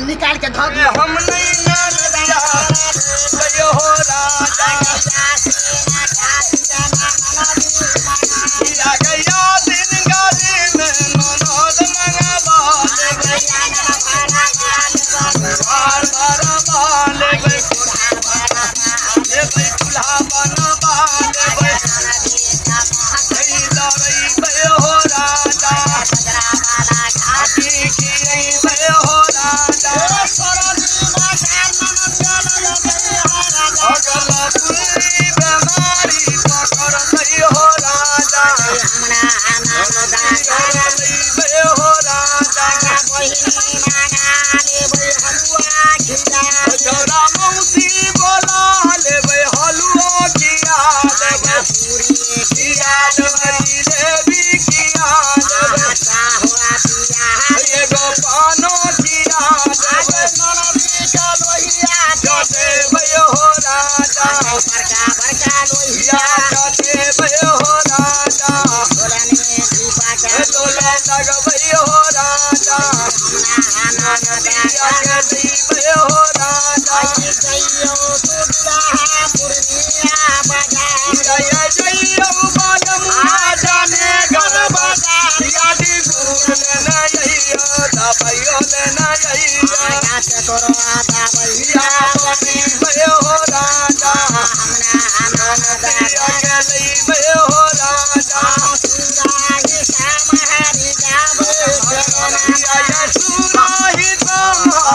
निकाल के धर हम नहीं नदिया कयो हो राजा या गया दिन गाड़ी में मनोद मंगवा बार बार बाले ले खुला बनवा ले भयो हो राजा भयो राजा या जाते भयो राजा डोला लग भयो राजा नदिया के दी भयो राजा जय जय बालमुआ जाने घर बाजा दी गुरु लेना यही दबाइयो लेना यही या बनी भयो राजा नदिया के दी भयो राजा सुराही तुम्हारी